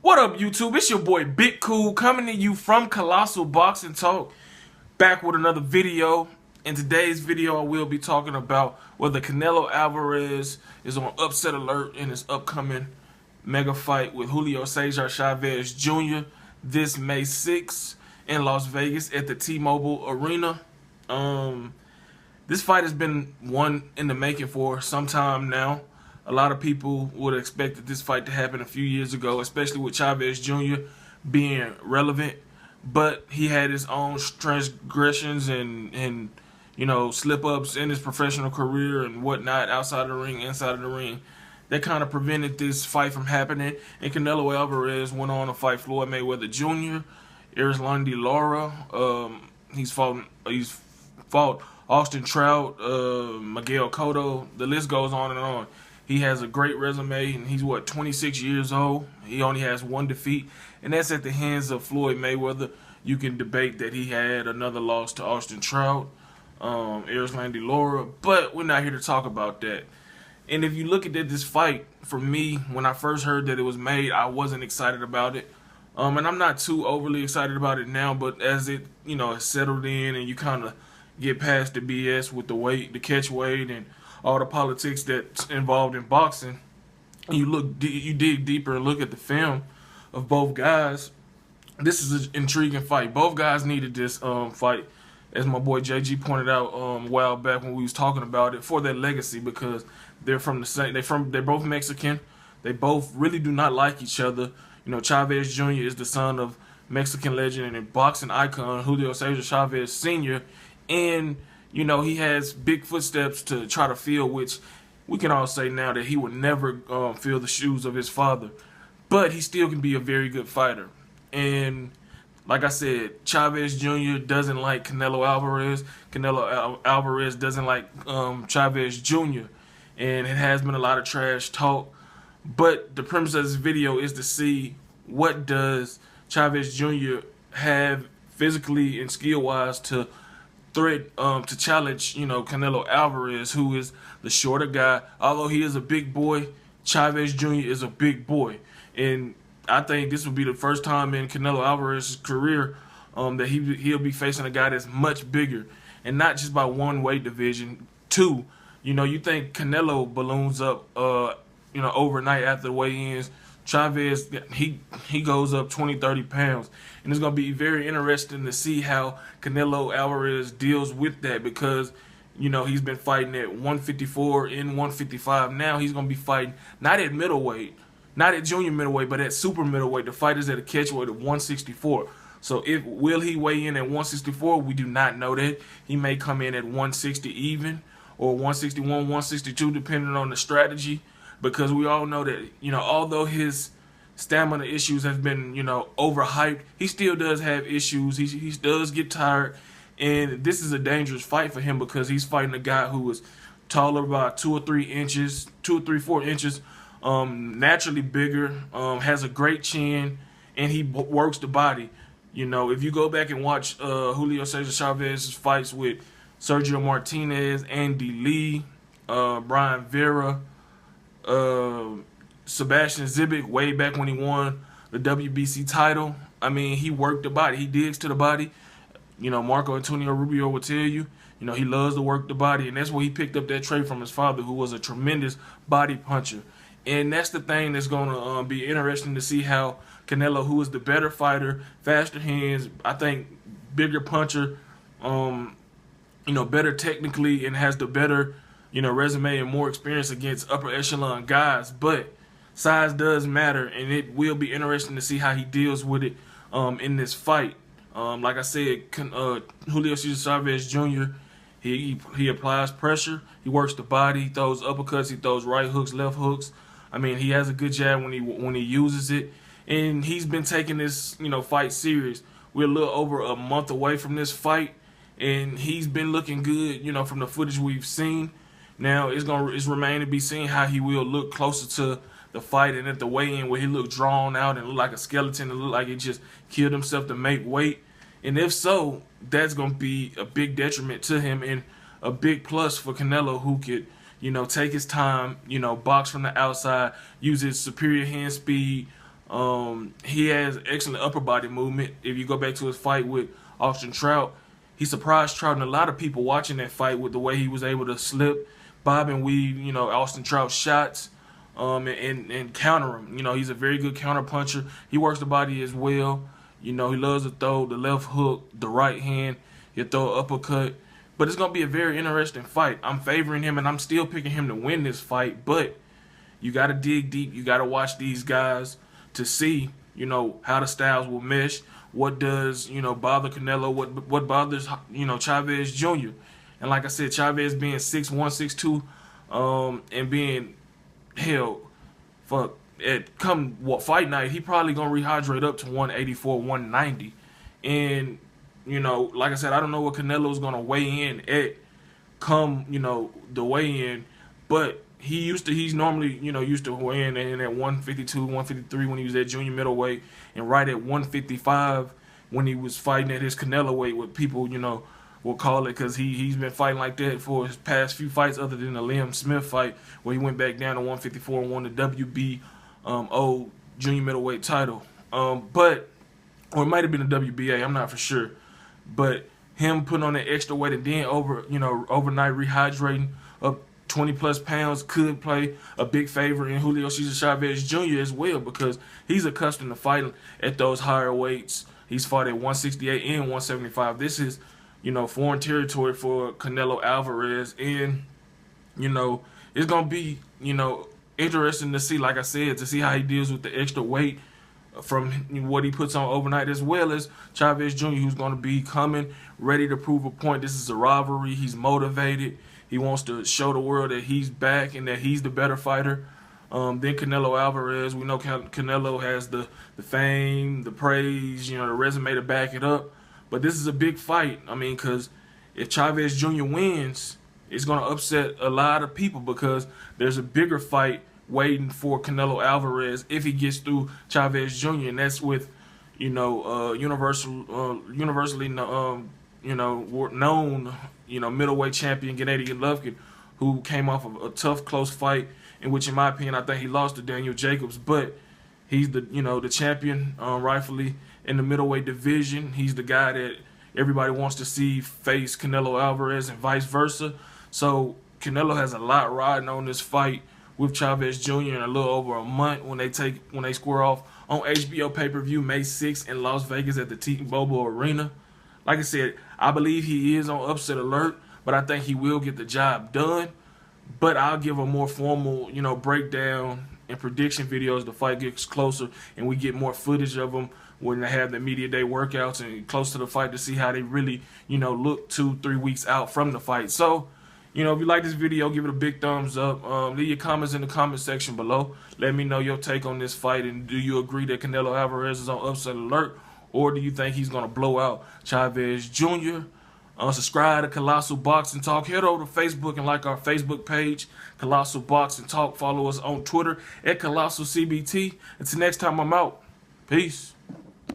What up, YouTube? It's your boy Big Cool coming to you from Colossal Boxing Talk, back with another video. In today's video, I will be talking about whether Canelo Alvarez is on upset alert in his upcoming mega fight with Julio Cesar Chavez Jr. this May 6th in Las Vegas at the T-Mobile Arena. This fight has been one in the making for some time now. A lot of people would have expected this fight to happen a few years ago, especially with Chavez Jr. being relevant. But he had his own transgressions and slip-ups in his professional career and whatnot, outside of the ring, inside of the ring, that kind of prevented this fight from happening. And Canelo Alvarez went on to fight Floyd Mayweather Jr., Erislandy Lara. He's fought Austin Trout, Miguel Cotto. The list goes on and on. He has a great resume, and he's, 26 years old. He only has one defeat, and that's at the hands of Floyd Mayweather. You can debate that he had another loss to Austin Trout, Erislandy Lara, but we're not here to talk about that. And if you look at this fight, for me, when I first heard that it was made, I wasn't excited about it. And I'm not too overly excited about it now, but as it, has settled in and you kind of get past the BS with the weight, the catch weight, and all the politics that's involved in boxing, and you dig deeper and look at the film of both guys, this is an intriguing fight. Both guys needed this fight, as my boy JG pointed out a while back when we was talking about it, for their legacy, because they're from the same. They're both Mexican. They both really do not like each other. Chavez Jr. is the son of Mexican legend and boxing icon Julio Cesar Chavez Sr. And he has big footsteps to try to fill, which we can all say now that he would never fill the shoes of his father. But he still can be a very good fighter. And like I said, Chavez Jr. doesn't like Canelo Alvarez. Canelo Alvarez doesn't like Chavez Jr. And it has been a lot of trash talk. But the premise of this video is to see what does Chavez Jr. have physically and skill-wise to to challenge, Canelo Alvarez, who is the shorter guy. Although he is a big boy, Chavez Jr. is a big boy. And I think this will be the first time in Canelo Alvarez's career that he'll be facing a guy that's much bigger. And not just by one weight division. Two, you think Canelo balloons up, overnight after the weigh-ins. Chavez, he goes up 20, 30 pounds. And it's going to be very interesting to see how Canelo Alvarez deals with that, because, he's been fighting at 154 and 155. Now he's going to be fighting not at middleweight, not at junior middleweight, but at super middleweight. The fight is at a catchweight of 164. So will he weigh in at 164? We do not know that. He may come in at 160 even, or 161, 162, depending on the strategy. Because we all know that, although his stamina issues have been, overhyped, he still does have issues. He does get tired. And this is a dangerous fight for him, because he's fighting a guy who is taller by 2 or 3 inches, 4 inches, naturally bigger, has a great chin, and he works the body. If you go back and watch Julio Cesar Chavez's fights with Sergio Martinez, Andy Lee, Brian Vera, Sebastian Zibik, way back when he won the WBC title, I mean, he worked the body. He digs to the body. Marco Antonio Rubio will tell you, he loves to work the body, and that's where he picked up that trait from his father, who was a tremendous body puncher. And that's the thing that's going to be interesting to see how Canelo, who is the better fighter, faster hands, I think bigger puncher, better technically, and has the better resume and more experience against upper echelon guys. But size does matter, and it will be interesting to see how he deals with it in this fight. Like I said, Julio Cesar Chavez Jr., he applies pressure, he works the body, he throws uppercuts, he throws right hooks, left hooks. I mean, he has a good jab when he uses it, and he's been taking this fight serious. We're a little over a month away from this fight, and he's been looking good, from the footage we've seen. Now it's remain to be seen how he will look closer to the fight and at the weigh-in, where he looked drawn out and looked like a skeleton and looked like he just killed himself to make weight. And if so, that's going to be a big detriment to him and a big plus for Canelo, who could, take his time, box from the outside, use his superior hand speed, He has excellent upper body movement. If you go back to his fight with Austin Trout, he surprised Trout and a lot of people watching that fight with the way he was able to slip, bob and weave, Austin Trout's shots, and counter him. He's a very good counter puncher. He works the body as well. He loves to throw the left hook, the right hand. He'll throw an uppercut. But it's going to be a very interesting fight. I'm favoring him, and I'm still picking him to win this fight. But you got to dig deep. You got to watch these guys to see, how the styles will mesh. What does, bother Canelo? What bothers, Chavez Jr.? And like I said, Chavez being 6'1", 6'2", and being, hell, fuck, fight night, he probably going to rehydrate up to 184, 190. And, like I said, I don't know what Canelo's going to weigh in at the weigh-in, but he's normally, used to weighing in at 152, 153 when he was at junior middleweight, and right at 155 when he was fighting at his Canelo weight, what people, will call it, because he's been fighting like that for his past few fights other than the Liam Smith fight where he went back down to 154 and won the WBO junior middleweight title. Or it might have been the WBA, I'm not for sure. But him putting on that extra weight and then overnight rehydrating up 20-plus pounds could play a big favor in Julio Cesar Chavez Jr. as well, because he's accustomed to fighting at those higher weights. He's fought at 168 and 175. This is, foreign territory for Canelo Alvarez. And, it's going to be, interesting to see, like I said, to see how he deals with the extra weight from what he puts on overnight, as well as Chavez Jr., who's going to be coming ready to prove a point. This is a rivalry. He's motivated. He wants to show the world that he's back and that he's the better fighter than Canelo Alvarez. We know Canelo has the fame, the praise, the resume to back it up. But this is a big fight. I mean, because if Chavez Jr. wins, it's going to upset a lot of people, because there's a bigger fight waiting for Canelo Alvarez if he gets through Chavez Jr., and that's with, universally known, middleweight champion Gennady Golovkin, who came off of a tough, close fight in which, in my opinion, I think he lost to Daniel Jacobs, but he's the champion, rightfully, in the middleweight division. He's the guy that everybody wants to see face Canelo Alvarez and vice versa. So Canelo has a lot riding on this fight with Chavez Jr. in a little over a month when they square off on HBO pay-per-view May 6th in Las Vegas at the T-Mobile Arena. Like I said, I believe he is on upset alert, but I think he will get the job done. But I'll give a more formal, breakdown and prediction video as the fight gets closer and we get more footage of them when they have the media day workouts and close to the fight to see how they really, look 2-3 weeks out from the fight. So, if you like this video, give it a big thumbs up. Leave your comments in the comment section below. Let me know your take on this fight, and do you agree that Canelo Alvarez is on upset alert, or do you think he's going to blow out Chavez Jr.? Subscribe to Colossal Boxing Talk. Head over to Facebook and like our Facebook page, Colossal Boxing Talk. Follow us on Twitter at Colossal CBT. Until next time, I'm out. Peace.